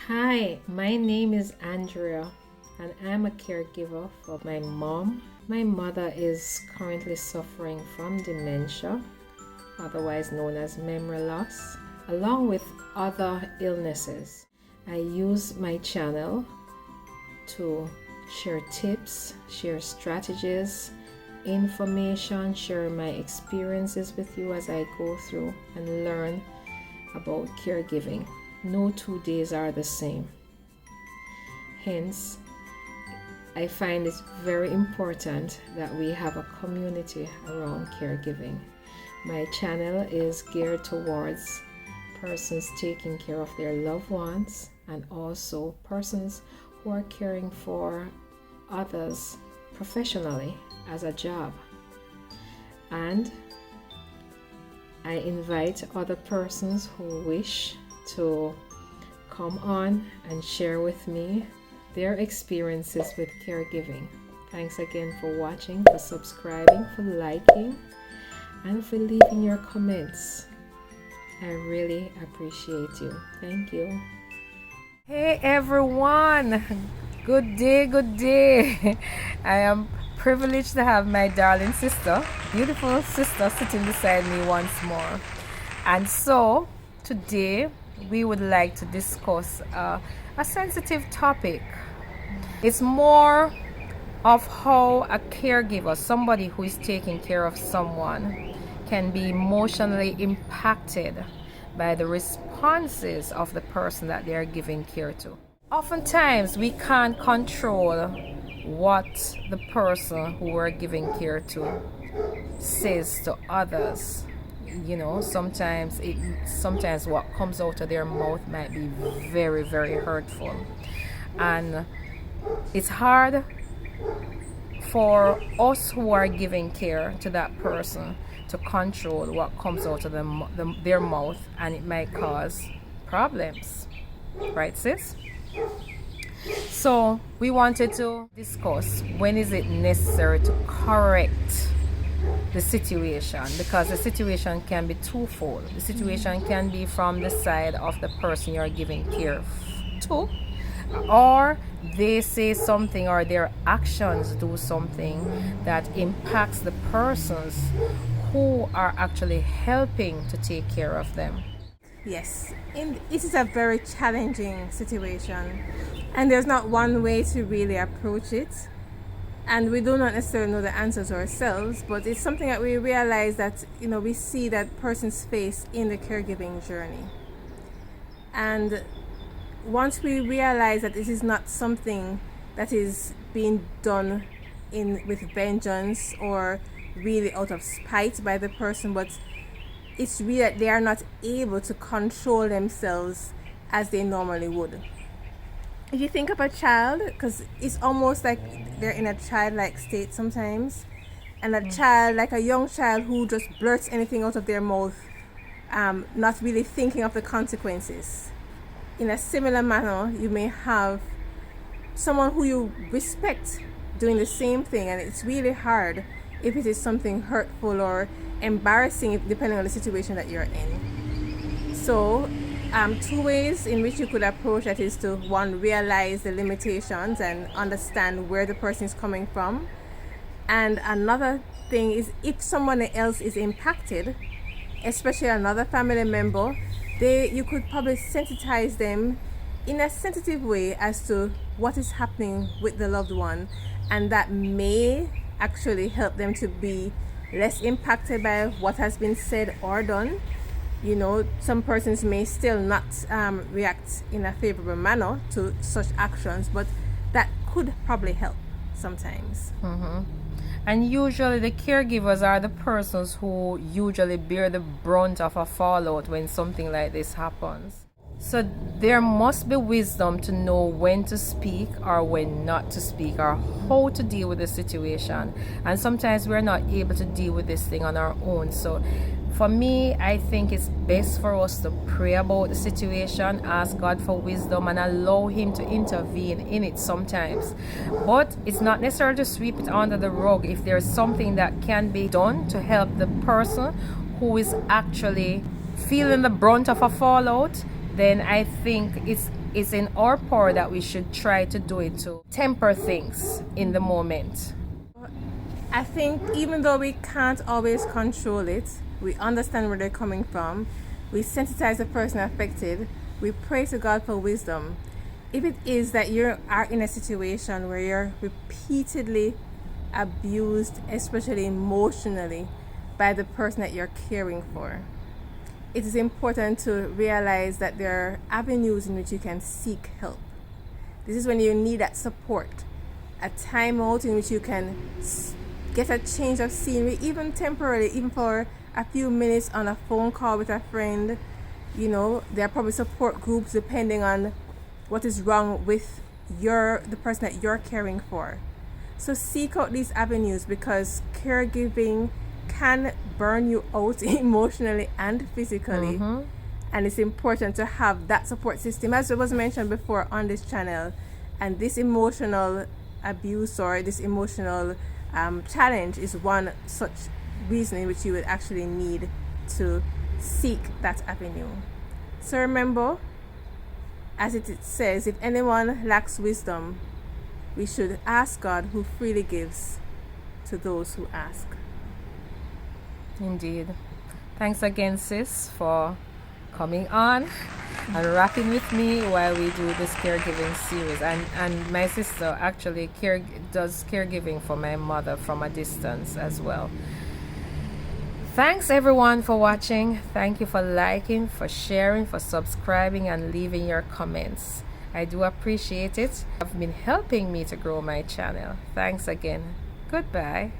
Hi, my name is Andrea and I'm a caregiver for my mom. My mother is currently suffering from dementia, otherwise known as memory loss, along with other illnesses. I use my channel to share tips, share strategies, information, share my experiences with you as I go through and learn about caregiving. No 2 days are the same. Hence, I find it very important that we have a community around caregiving. My channel is geared towards persons taking care of their loved ones and also persons who are caring for others professionally as a job. And I invite other persons who wish to come on and share with me their experiences with caregiving. Thanks again for watching, for subscribing, for liking, and for leaving your comments. I really appreciate you. Thank you. Hey everyone, good day, good day. I am privileged to have my darling sister, beautiful sister, sitting beside me once more. And so today we would like to discuss a sensitive topic. It's more of how a caregiver, somebody who is taking care of someone, can be emotionally impacted by the responses of the person that they are giving care to. Oftentimes we can't control what the person who we're giving care to says to others. You know, sometimes what comes out of their mouth might be very, very hurtful, and it's hard for us who are giving care to that person to control what comes out of their mouth, and it might cause problems, right, sis? So we wanted to discuss, when is it necessary to correct the situation, because the situation can be twofold. The situation can be from the side of the person you're giving care to, or they say something or their actions do something that impacts the persons who are actually helping to take care of them. Yes, this is a very challenging situation, and there's not one way to really approach it. And we do not necessarily know the answers ourselves, but it's something that we realize that, we see that persons face in the caregiving journey. And once we realize that this is not something that is being done with vengeance or really out of spite by the person, but it's really that they are not able to control themselves as they normally would. If you think of a child, because it's almost like they're in a childlike state sometimes, and a child, like a young child who just blurts anything out of their mouth, not really thinking of the consequences. In a similar manner, you may have someone who you respect doing the same thing, and it's really hard if it is something hurtful or embarrassing, depending on the situation that you're in. So two ways in which you could approach that is to, one, realize the limitations and understand where the person is coming from. And another thing is, if someone else is impacted, especially another family member, you could probably sensitize them in a sensitive way as to what is happening with the loved one, and that may actually help them to be less impacted by what has been said or done. Some persons may still not react in a favorable manner to such actions, but that could probably help sometimes. Mm-hmm. And usually the caregivers are the persons who usually bear the brunt of a fallout when something like this happens. So there must be wisdom to know when to speak or when not to speak, or how to deal with the situation. And sometimes we're not able to deal with this thing on our own. So for me, I think it's best for us to pray about the situation, ask God for wisdom, and allow Him to intervene in it sometimes. But it's not necessary to sweep it under the rug. If there's something that can be done to help the person who is actually feeling the brunt of a fallout, then I think it's it's in our power that we should try to do it to temper things in the moment. I think even though we can't always control it, we understand where they're coming from, we sensitize the person affected, we pray to God for wisdom. If it is that you are in a situation where you're repeatedly abused, especially emotionally, by the person that you're caring for, it is important to realize that there are avenues in which you can seek help. This is when you need that support, a timeout in which you can get a change of scenery, even temporarily, even for a few minutes on a phone call with a friend. You know, there are probably support groups depending on what is wrong with the person that you're caring for. So seek out these avenues, because caregiving can burn you out emotionally and physically. And it's important to have that support system, as it was mentioned before on this channel. And this emotional abuse or this emotional challenge is one such reason in which you would actually need to seek that avenue. So remember, as it says, if anyone lacks wisdom, we should ask God, who freely gives to those who ask. Indeed. Thanks again, sis, for coming on and rapping with me while we do this caregiving series. And my sister actually does caregiving for my mother from a distance as well. Thanks everyone for watching. Thank you for liking, for sharing, for subscribing, and leaving your comments. I do appreciate it. You've been helping me to grow my channel. Thanks again. Goodbye.